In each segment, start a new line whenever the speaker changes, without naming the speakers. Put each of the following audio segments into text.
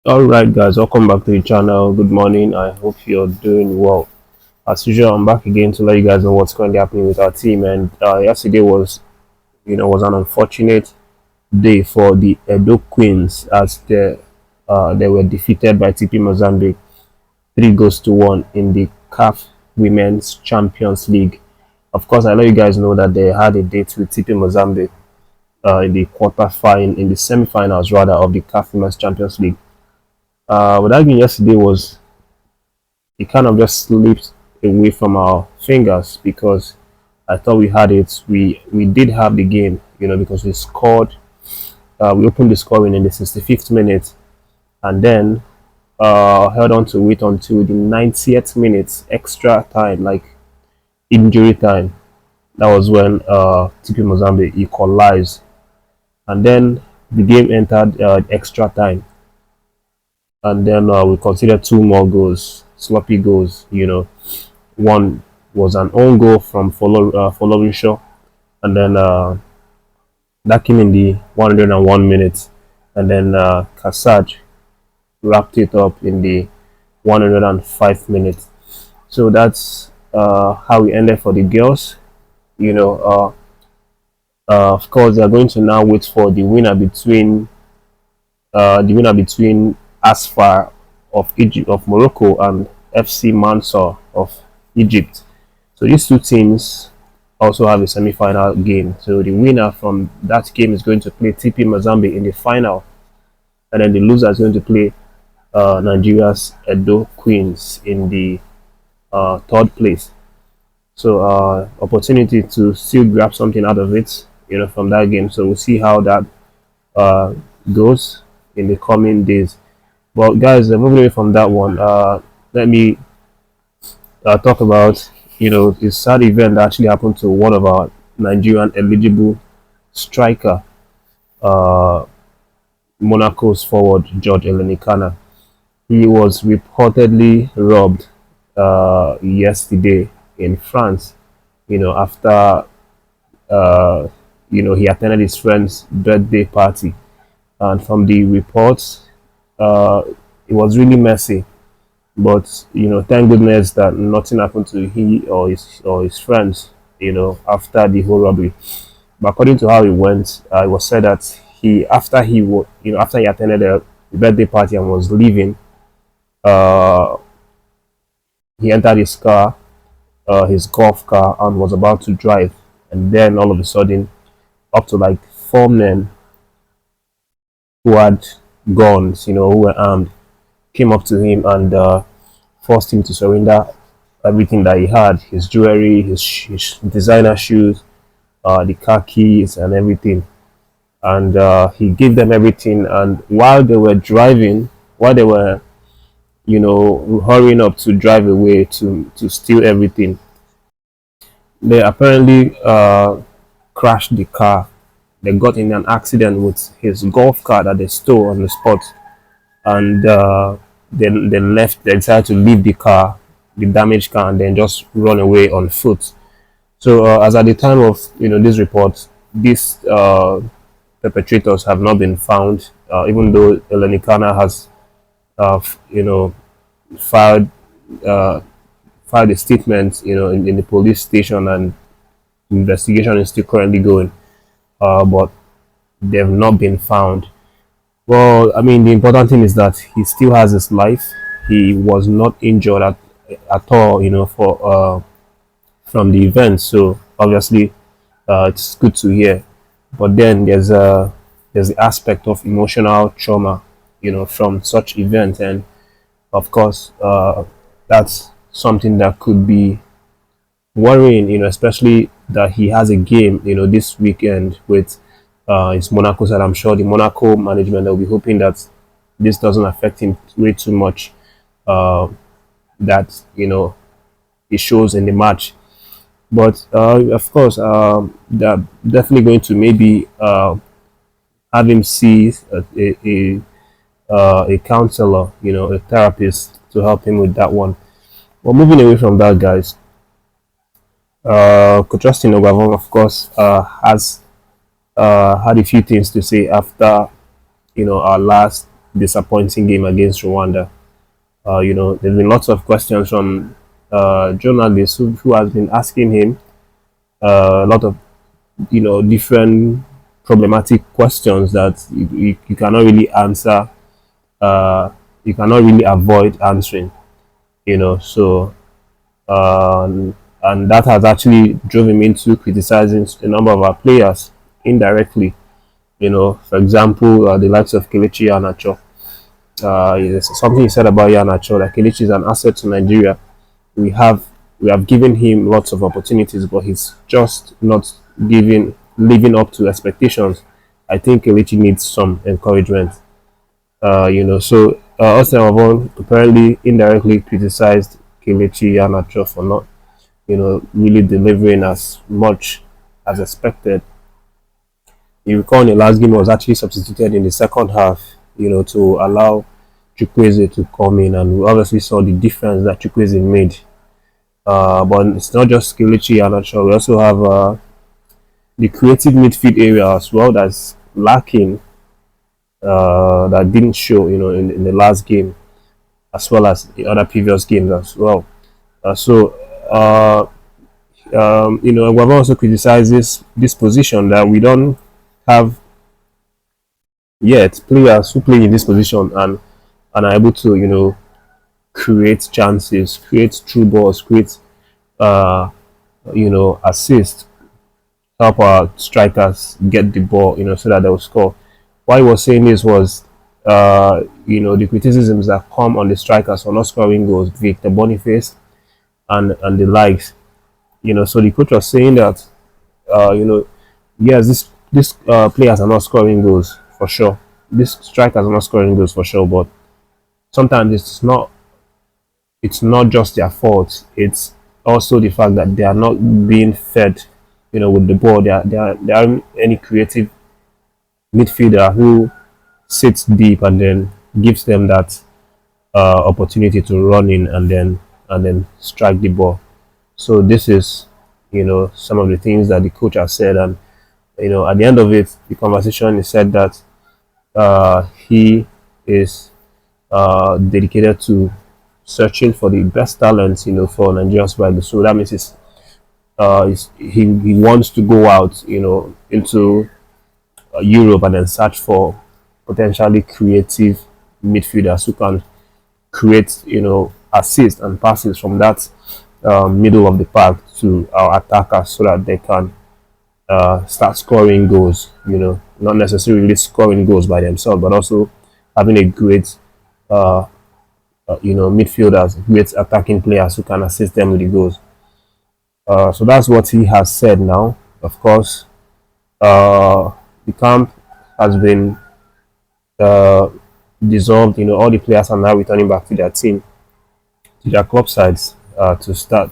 All right, guys, welcome back to the channel. Good morning. I hope you're doing well. As usual, I'm back again to let you guys know what's currently happening with our team. And yesterday was an unfortunate day for the EDO Queens as they were defeated by TP Mazembe 3 goals to 1 in the CAF Women's Champions League. Of course, I know you guys know that they had a date with TP Mazembe in the in the semi-finals rather of the CAF Women's Champions League. What happened yesterday was it kind of just slipped away from our fingers because I thought we had it. We did have the game, because we scored. We opened the scoring in the 65th minute, and then held on to it until the 90th minute, extra time, like injury time. That was when TP Mozambique equalized, and then the game entered extra time, and then we considered two more goals, sloppy goals. One was an own goal from following Shaw, and then that came in the 101 minutes, and then Kasaj wrapped it up in the 105 minutes. So that's how we ended for the girls. Of course, they are going to now wait for the winner between Asfar of Egypt of Morocco and FC Mansour of Egypt. So these two teams also have a semi-final game. So the winner from that game is going to play TP Mazembe in the final, and then the loser is going to play Nigeria's EDO Queens in the third place. So opportunity to still grab something out of it, from that game. So we'll see how that uh, goes in the coming days. But guys, moving away from that one, let me talk about a sad event that actually happened to one of our Nigerian eligible striker, uh, Monaco's forward George Illenekhana. He was reportedly robbed yesterday in France. After he attended his friend's birthday party, and from the reports, it was really messy. But thank goodness that nothing happened to he or his friends. After the whole robbery. But according to how it went, it was said that after he attended the birthday party and was leaving, uh, he entered his golf car, and was about to drive, and then all of a sudden, up to like 4 men who had guns, who were armed, came up to him and forced him to surrender everything that he had, his jewelry, his designer shoes, the car keys, and everything. And he gave them everything. And while they were driving, while they were, hurrying up to drive away to steal everything, they apparently crashed the car. They got in an accident with his golf car that they stole on the spot, and then they decided to leave the damaged car, and then just run away on foot. So as at the time of this report, these perpetrators have not been found, even though Illenekhana has you know filed uh, filed a statement in the police station, and investigation is still currently going, but they've not been found. Well, I mean, the important thing is that he still has his life. He was not injured at all, for from the event. So obviously, it's good to hear. But then there's the aspect of emotional trauma, from such event, and of course, that's something that could be worrying, especially that he has a game, this weekend with his Monaco side. I'm sure the Monaco management will be hoping that this doesn't affect him way too much. Uh, that it shows in the match. But of course, they're definitely going to maybe have him see a counselor, a therapist to help him with that one. Well, moving away from that, guys, Justin EGUAVOEN, of course, has had a few things to say after our last disappointing game against Rwanda. There's been lots of questions from journalists who has been asking him a lot of different problematic questions that you cannot really answer. You cannot really avoid answering. So and that has actually drove him into criticizing a number of our players indirectly. For example, the likes of Kelechi Iheanacho. Something he said about Iheanacho, that Kelechi is an asset to Nigeria. We have given him lots of opportunities, but he's just not living up to expectations. I think Kelechi needs some encouragement. So Austin Avon apparently indirectly criticized Kelechi Iheanacho for not, really delivering as much as expected. You recall in the last game, he was actually substituted in the second half, to allow Chukwueze to come in, and we obviously saw the difference that Chukwueze made. But it's not just Kelechi Iheanacho. We also have the creative midfield area as well that's lacking, that didn't show, in the last game, as well as the other previous games as well. We've also criticized this position, that we don't have yet players who play in this position and are able to create chances, create through balls, create assist, help our strikers get the ball, so that they'll score. Why he was saying this was the criticisms that come on the strikers for not scoring goals, Victor Boniface and the likes. So the coach was saying that yes, these players are not scoring goals for sure. These strikers are not scoring goals for sure, but sometimes it's not just their fault. It's also the fact that they are not being fed, with the ball. There aren't any creative midfielder who sits deep and then gives them that opportunity to run in and then strike the ball. So this is, some of the things that the coach has said, and at the end of it, the conversation is said that he is dedicated to searching for the best talents, for Nigerian Super. So that means he wants to go out, into Europe and then search for potentially creative midfielders who can create, assist and passes from that middle of the park to our attackers, so that they can start scoring goals. Not necessarily scoring goals by themselves, but also having a great midfielders, great attacking players who can assist them with the goals. So that's what he has said now. Of course, the camp has been dissolved. All the players are now returning back to their team, to their club sides, to start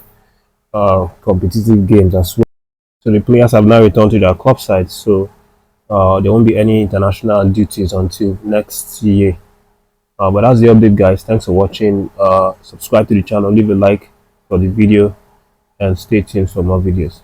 competitive games as well. So the players have now returned to their club sides. So there won't be any international duties until next year. But that's the update, guys. Thanks for watching. Subscribe to the channel, leave a like for the video, and stay tuned for more videos.